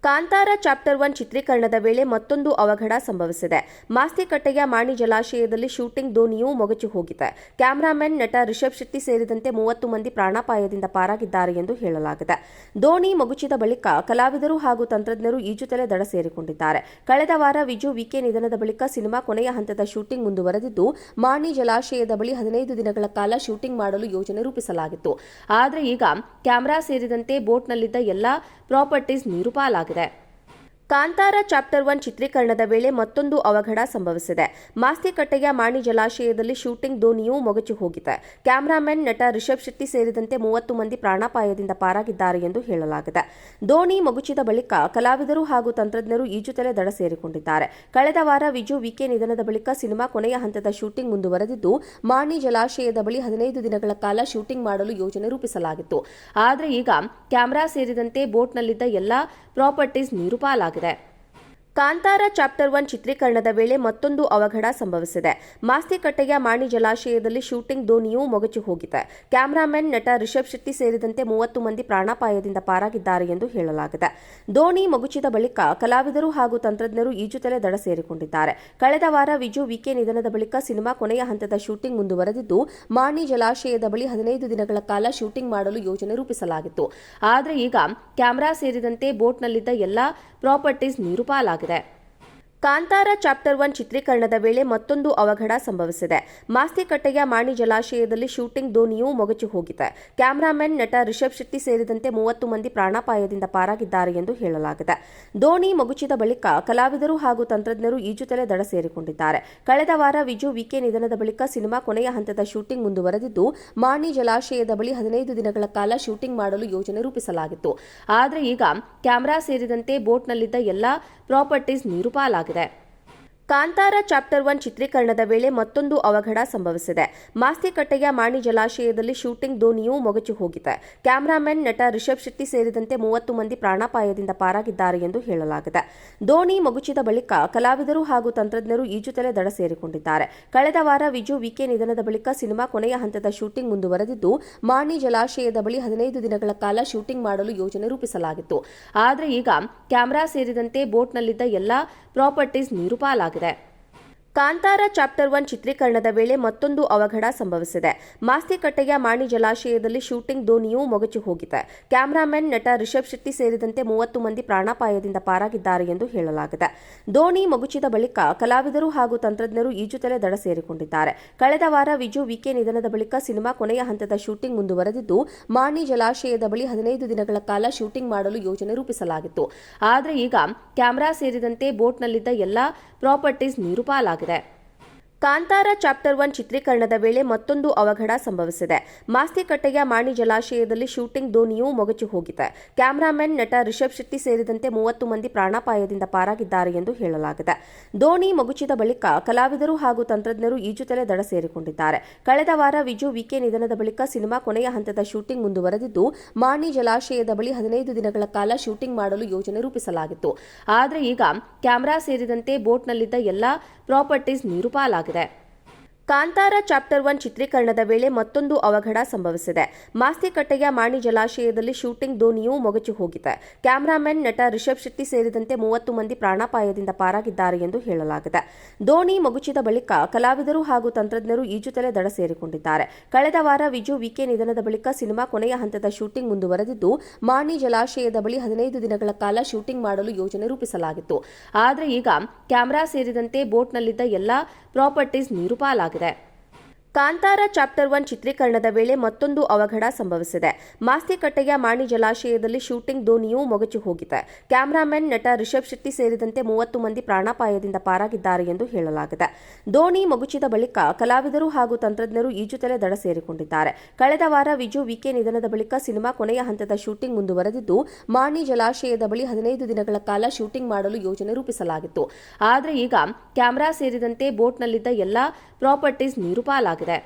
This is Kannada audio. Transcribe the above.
ಕಾಂತಾರ ಚಾಪ್ಟರ್ 1 ಚಿತ್ರೀಕರಣದ ವೇಳೆ ಮತ್ತೊಂದು ಅವಘಡ ಸಂಭವಿಸಿದೆ. ಮಾಸ್ತಿಕಟ್ಟೆಯ ಮಾಣಿ ಜಲಾಶಯದಲ್ಲಿ ಶೂಟಿಂಗ್ ದೋಣಿಯೂ ಮೊಗಚಿ ಹೋಗಿದೆ. ಕ್ಯಾಮರಾಮನ್, ನಟ ರಿಷಬ್ ಶೆಟ್ಟಿ ಸೇರಿದಂತೆ 30 ಮಂದಿ ಪ್ರಾಣಾಪಾಯದಿಂದ ಪಾರಾಗಿದ್ದಾರೆ ಎಂದು ಹೇಳಲಾಗಿದೆ. ದೋಣಿ ಮಗುಚಿದ ಬಳಿಕ ಕಲಾವಿದರು ಹಾಗೂ ತಂತ್ರಜ್ಞರು ಈಜುತ್ತಲೇ ದಡ ಸೇರಿಕೊಂಡಿದ್ದಾರೆ. ಕಳೆದ ವಾರ ವಿಜು ವಿಕೆ ನಿಧನದ ಬಳಿಕ ಸಿನಿಮಾ ಕೊನೆಯ ಹಂತದ ಶೂಟಿಂಗ್ ಮುಂದುವರೆದಿದ್ದು, ಮಾಣಿ ಜಲಾಶಯದ ಬಳಿ 15 ದಿನಗಳ ಕಾಲ ಶೂಟಿಂಗ್ ಮಾಡಲು ಯೋಜನೆ ರೂಪಿಸಲಾಗಿತ್ತು. ಆದರೆ ಈಗ ಕ್ಯಾಮೆರಾ ಸೇರಿದಂತೆ ಬೋಟ್ನಲ್ಲಿದ್ದ ಎಲ್ಲಾ ಪ್ರಾಪರ್ಟೀಸ್ ನೀರು ಪಾಲಾಗಿದೆ. ಕಾಂತಾರ ಚಾಪ್ಟರ್ 1 ಚಿತ್ರೀಕರಣದ ವೇಳೆ ಮತ್ತೊಂದು ಅವಘಡ ಸಂಭವಿಸಿದೆ. ಮಾಸ್ತಿಕಟ್ಟೆಯ ಮಾಣಿ ಜಲಾಶಯದಲ್ಲಿ ಶೂಟಿಂಗ್ ದೋಣಿಯೂ ಮೊಗಚಿ ಹೋಗಿದೆ. ಕ್ಯಾಮರಾಮನ್, ನಟ ರಿಷಬ್ ಶೆಟ್ಟಿ ಸೇರಿದಂತೆ 30 ಮಂದಿ ಪ್ರಾಣಾಪಾಯದಿಂದ ಪಾರಾಗಿದ್ದಾರೆ ಎಂದು ಹೇಳಲಾಗಿದೆ. ದೋಣಿ ಮಗುಚಿದ ಬಳಿಕ ಕಲಾವಿದರು ಹಾಗೂ ತಂತ್ರಜ್ಞರು ಈಜುತ್ತಲೇ ದಡ ಸೇರಿಕೊಂಡಿದ್ದಾರೆ. ಕಳೆದ ವಾರ ವಿಜು ವಿಕೆ ನಿಧನದ ಬಳಿಕ ಸಿನಿಮಾ ಕೊನೆಯ ಹಂತದ ಶೂಟಿಂಗ್ ಮುಂದುವರೆದಿದ್ದು, ಮಾಣಿ ಜಲಾಶಯದ ಬಳಿ 15 ದಿನಗಳ ಕಾಲ ಶೂಟಿಂಗ್ ಮಾಡಲು ಯೋಜನೆ ರೂಪಿಸಲಾಗಿತ್ತು. ಆದರೆ ಈಗ ಕ್ಯಾಮೆರಾ ಸೇರಿದಂತೆ ಬೋಟ್ನಲ್ಲಿದ್ದ ಎಲ್ಲಾ ಪ್ರಾಪರ್ಟೀಸ್ ನೀರು ಪಾಲಾಗಿದೆ. ಕಾಂತಾರ ಚಾಪ್ಟರ್ 1 ಚಿತ್ರೀಕರಣದ ವೇಳೆ ಮತ್ತೊಂದು ಅವಘಡ ಸಂಭವಿಸಿದೆ. ಮಾಸ್ತಿಕಟ್ಟೆಯ ಮಾಣಿ ಜಲಾಶಯದಲ್ಲಿ ಶೂಟಿಂಗ್ ದೋಣಿಯೂ ಮೊಗಚಿ ಹೋಗಿದೆ. ಕ್ಯಾಮರಾಮನ್, ನಟ ರಿಷಬ್ ಶೆಟ್ಟಿ ಸೇರಿದಂತೆ 30 ಮಂದಿ ಪ್ರಾಣಾಪಾಯದಿಂದ ಪಾರಾಗಿದ್ದಾರೆ ಎಂದು ಹೇಳಲಾಗಿದೆ. ದೋಣಿ ಮಗುಚಿದ ಬಳಿಕ ಕಲಾವಿದರು ಹಾಗೂ ತಂತ್ರಜ್ಞರು ಈಜುತ್ತಲೇ ದಡ ಸೇರಿಕೊಂಡಿದ್ದಾರೆ. ಕಳೆದ ವಾರ ವಿಜು ವಿಕೆ ನಿಧನದ ಬಳಿಕ ಸಿನಿಮಾ ಕೊನೆಯ ಹಂತದ ಶೂಟಿಂಗ್ ಮುಂದುವರೆದಿದ್ದು, ಮಾಣಿ ಜಲಾಶಯದ ಬಳಿ 15 ದಿನಗಳ ಕಾಲ ಶೂಟಿಂಗ್ ಮಾಡಲು ಯೋಜನೆ ರೂಪಿಸಲಾಗಿತ್ತು. ಆದರೆ ಈಗ ಕ್ಯಾಮೆರಾ ಸೇರಿದಂತೆ ಬೋಟ್ನಲ್ಲಿದ್ದ ಎಲ್ಲಾ ಪ್ರಾಪರ್ಟೀಸ್ ನೀರು ಪಾಲಾಗಿದೆ. ಕಾಂತಾರ ಚಾಪ್ಟರ್ 1 ಚಿತ್ರೀಕರಣದ ವೇಳೆ ಮತ್ತೊಂದು ಅವಘಡ ಸಂಭವಿಸಿದೆ. ಮಾಸ್ತಿಕಟ್ಟೆಯ ಮಾಣಿ ಜಲಾಶಯದಲ್ಲಿ ಶೂಟಿಂಗ್ ದೋಣಿಯೂ ಮೊಗಚಿ ಹೋಗಿದೆ. ಕ್ಯಾಮರಾಮನ್, ನಟ ರಿಷಬ್ ಶೆಟ್ಟಿ ಸೇರಿದಂತೆ 30 ಮಂದಿ ಪ್ರಾಣಾಪಾಯದಿಂದ ಪಾರಾಗಿದ್ದಾರೆ ಎಂದು ಹೇಳಲಾಗಿದೆ. ದೋಣಿ ಮಗುಚಿದ ಬಳಿಕ ಕಲಾವಿದರು ಹಾಗೂ ತಂತ್ರಜ್ಞರು ಈಜುತ್ತಲೇ ದಡ ಸೇರಿಕೊಂಡಿದ್ದಾರೆ. ಕಳೆದ ವಾರ ವಿಜು ವಿಕೆ ನಿಧನದ ಬಳಿಕ ಸಿನಿಮಾ ಕೊನೆಯ ಹಂತದ ಶೂಟಿಂಗ್ ಮುಂದುವರೆದಿದ್ದು, ಮಾಣಿ ಜಲಾಶಯದ ಬಳಿ 15 ದಿನಗಳ ಕಾಲ ಶೂಟಿಂಗ್ ಮಾಡಲು ಯೋಜನೆ ರೂಪಿಸಲಾಗಿತ್ತು. ಆದರೆ ಈಗ ಕ್ಯಾಮೆರಾ ಸೇರಿದಂತೆ ಬೋಟ್ನಲ್ಲಿದ್ದ ಎಲ್ಲಾ ಪ್ರಾಪರ್ಟೀಸ್ ನೀರು ಪಾಲಾಗಿದೆ. ಕಾಂತಾರ ಚಾಪ್ಟರ್ 1 ಚಿತ್ರೀಕರಣದ ವೇಳೆ ಮತ್ತೊಂದು ಅವಘಡ ಸಂಭವಿಸಿದೆ. ಮಾಸ್ತಿಕಟ್ಟೆಯ ಮಾಣಿ ಜಲಾಶಯದಲ್ಲಿ ಶೂಟಿಂಗ್ ದೋಣಿಯೂ ಮೊಗಚಿ ಹೋಗಿದೆ. ಕ್ಯಾಮರಾಮನ್, ನಟ ರಿಷಬ್ ಶೆಟ್ಟಿ ಸೇರಿದಂತೆ 30 ಮಂದಿ ಪ್ರಾಣಾಪಾಯದಿಂದ ಪಾರಾಗಿದ್ದಾರೆ ಎಂದು ಹೇಳಲಾಗಿದೆ. ದೋಣಿ ಮಗುಚಿದ ಬಳಿಕ ಕಲಾವಿದರು ಹಾಗೂ ತಂತ್ರಜ್ಞರು ಈಜುತ್ತಲೇ ದಡ ಸೇರಿಕೊಂಡಿದ್ದಾರೆ. ಕಳೆದ ವಾರ ವಿಜು ವಿಕೆ ನಿಧನದ ಬಳಿಕ ಸಿನಿಮಾ ಕೊನೆಯ ಹಂತದ ಶೂಟಿಂಗ್ ಮುಂದುವರೆದಿದ್ದು, ಮಾಣಿ ಜಲಾಶಯದ ಬಳಿ 15 ದಿನಗಳ ಕಾಲ ಶೂಟಿಂಗ್ ಮಾಡಲು ಯೋಜನೆ ರೂಪಿಸಲಾಗಿತ್ತು. ಆದರೆ ಈಗ ಕ್ಯಾಮೆರಾ ಸೇರಿದಂತೆ ಬೋಟ್ನಲ್ಲಿದ್ದ ಎಲ್ಲಾ ಪ್ರಾಪರ್ಟೀಸ್ ನೀರು ಪಾಲಾಗಿದೆ. ಕಾಂತಾರ ಚಾಪ್ಟರ್ 1 ಚಿತ್ರೀಕರಣದ ವೇಳೆ ಮತ್ತೊಂದು ಅವಘಡ ಸಂಭವಿಸಿದೆ. ಮಾಸ್ತಿಕಟ್ಟೆಯ ಮಾಣಿ ಜಲಾಶಯದಲ್ಲಿ ಶೂಟಿಂಗ್ ದೋಣಿಯೂ ಮೊಗಚಿ ಹೋಗಿದೆ. ಕ್ಯಾಮರಾಮನ್, ನಟ ರಿಷಬ್ ಶೆಟ್ಟಿ ಸೇರಿದಂತೆ 30 ಮಂದಿ ಪ್ರಾಣಾಪಾಯದಿಂದ ಪಾರಾಗಿದ್ದಾರೆ ಎಂದು ಹೇಳಲಾಗಿದೆ. ದೋಣಿ ಮಗುಚಿದ ಬಳಿಕ ಕಲಾವಿದರು ಹಾಗೂ ತಂತ್ರಜ್ಞರು ಈಜುತ್ತಲೇ ದಡ ಸೇರಿಕೊಂಡಿದ್ದಾರೆ. ಕಳೆದ ವಾರ ವಿಜು ವಿಕೆ ನಿಧನದ ಬಳಿಕ ಸಿನಿಮಾ ಕೊನೆಯ ಹಂತದ ಶೂಟಿಂಗ್ ಮುಂದುವರೆದಿದ್ದು, ಮಾಣಿ ಜಲಾಶಯದ ಬಳಿ 15 ದಿನಗಳ ಕಾಲ ಶೂಟಿಂಗ್ ಮಾಡಲು ಯೋಜನೆ ರೂಪಿಸಲಾಗಿತ್ತು. ಆದರೆ ಈಗ ಕ್ಯಾಮೆರಾ ಸೇರಿದಂತೆ ಬೋಟ್ನಲ್ಲಿದ್ದ ಎಲ್ಲಾ ಪ್ರಾಪರ್ಟೀಸ್ ನೀರು ಪಾಲಾಗಿದೆ. ಕಾಂತಾರ ಚಾಪ್ಟರ್ 1 ಚಿತ್ರೀಕರಣದ ವೇಳೆ ಮತ್ತೊಂದು ಅವಘಡ ಸಂಭವಿಸಿದೆ. ಮಾಸ್ತಿಕಟ್ಟೆಯ ಮಾಣಿ ಜಲಾಶಯದಲ್ಲಿ ಶೂಟಿಂಗ್ ದೋಣಿಯೂ ಮೊಗಚಿ ಹೋಗಿದೆ. ಕ್ಯಾಮರಾಮನ್, ನಟ ರಿಷಬ್ ಶೆಟ್ಟಿ ಸೇರಿದಂತೆ 30 ಮಂದಿ ಪ್ರಾಣಾಪಾಯದಿಂದ ಪಾರಾಗಿದ್ದಾರೆ ಎಂದು ಹೇಳಲಾಗಿದೆ. ದೋಣಿ ಮಗುಚಿದ ಬಳಿಕ ಕಲಾವಿದರು ಹಾಗೂ ತಂತ್ರಜ್ಞರು ಈಜುತ್ತಲೇ ದಡ ಸೇರಿಕೊಂಡಿದ್ದಾರೆ. ಕಳೆದ ವಾರ ವಿಜು ವಿಕೆ ನಿಧನದ ಬಳಿಕ ಸಿನಿಮಾ ಕೊನೆಯ ಹಂತದ ಶೂಟಿಂಗ್ ಮುಂದುವರೆದಿದ್ದು, ಮಾಣಿ ಜಲಾಶಯದ ಬಳಿ 15 ದಿನಗಳ ಕಾಲ ಶೂಟಿಂಗ್ ಮಾಡಲು ಯೋಜನೆ ರೂಪಿಸಲಾಗಿತ್ತು. ಆದರೆ ಈಗ ಕ್ಯಾಮೆರಾ ಸೇರಿದಂತೆ ಬೋಟ್ನಲ್ಲಿದ್ದ ಎಲ್ಲಾ ಪ್ರಾಪರ್ಟೀಸ್ ನೀರು ಪಾಲಾಗಿದೆ. ಕಾಂತಾರ ಚಾಪ್ಟರ್ 1 ಚಿತ್ರೀಕರಣದ ವೇಳೆ ಮತ್ತೊಂದು ಅವಘಡ ಸಂಭವಿಸಿದೆ. ಮಾಸ್ತಿಕಟ್ಟೆಯ ಮಾಣಿ ಜಲಾಶಯದಲ್ಲಿ ಶೂಟಿಂಗ್ ದೋಣಿಯೂ ಮೊಗಚಿ ಹೋಗಿದೆ. ಕ್ಯಾಮರಾಮನ್, ನಟ ರಿಷಬ್ ಶೆಟ್ಟಿ ಸೇರಿದಂತೆ 30 ಮಂದಿ ಪ್ರಾಣಾಪಾಯದಿಂದ ಪಾರಾಗಿದ್ದಾರೆ ಎಂದು ಹೇಳಲಾಗಿದೆ. ದೋಣಿ ಮಗುಚಿದ ಬಳಿಕ ಕಲಾವಿದರು ಹಾಗೂ ತಂತ್ರಜ್ಞರು ಈಜುತ್ತಲೇ ದಡ ಸೇರಿಕೊಂಡಿದ್ದಾರೆ. ಕಳೆದ ವಾರ ವಿಜು ವಿಕೆ ನಿಧನದ ಬಳಿಕ ಸಿನಿಮಾ ಕೊನೆಯ ಹಂತದ ಶೂಟಿಂಗ್ ಮುಂದುವರೆದಿದ್ದು, ಮಾಣಿ ಜಲಾಶಯದ ಬಳಿ 15 ದಿನಗಳ ಕಾಲ ಶೂಟಿಂಗ್ ಮಾಡಲು ಯೋಜನೆ ರೂಪಿಸಲಾಗಿತ್ತು. ಆದರೆ ಈಗ ಕ್ಯಾಮೆರಾ ಸೇರಿದಂತೆ ಬೋಟ್ನಲ್ಲಿದ್ದ ಎಲ್ಲಾ ಪ್ರಾಪರ್ಟೀಸ್ ನೀರು ಪಾಲಾಗಿದೆ. ಕಾಂತಾರ ಚಾಪ್ಟರ್ 1 ಚಿತ್ರೀಕರಣದ ವೇಳೆ ಮತ್ತೊಂದು ಅವಘಡ ಸಂಭವಿಸಿದೆ. ಮಾಸ್ತಿಕಟ್ಟೆಯ ಮಾಣಿ ಜಲಾಶಯದಲ್ಲಿ ಶೂಟಿಂಗ್ ದೋಣಿಯೂ ಮೊಗಚಿ ಹೋಗಿದೆ. ಕ್ಯಾಮರಾಮನ್, ನಟ ರಿಷಬ್ ಶೆಟ್ಟಿ ಸೇರಿದಂತೆ 30 ಮಂದಿ ಪ್ರಾಣಾಪಾಯದಿಂದ ಪಾರಾಗಿದ್ದಾರೆ ಎಂದು ಹೇಳಲಾಗಿದೆ. ದೋಣಿ ಮಗುಚಿದ ಬಳಿಕ ಕಲಾವಿದರು ಹಾಗೂ ತಂತ್ರಜ್ಞರು ಈಜುತ್ತಲೇ ದಡ ಸೇರಿಕೊಂಡಿದ್ದಾರೆ. ಕಳೆದ ವಾರ ವಿಜು ವಿಕೆ ನಿಧನದ ಬಳಿಕ ಸಿನಿಮಾ ಕೊನೆಯ ಹಂತದ ಶೂಟಿಂಗ್ ಮುಂದುವರೆದಿದ್ದು, ಮಾಣಿ ಜಲಾಶಯದ ಬಳಿ 15 ದಿನಗಳ ಕಾಲ ಶೂಟಿಂಗ್ ಮಾಡಲು ಯೋಜನೆ ರೂಪಿಸಲಾಗಿತ್ತು. ಆದರೆ ಈಗ ಕ್ಯಾಮೆರಾ ಸೇರಿದಂತೆ ಬೋಟ್ನಲ್ಲಿದ್ದ ಎಲ್ಲಾ ಪ್ರಾಪರ್ಟೀಸ್ ನೀರು ಪಾಲಾಗಿದೆ.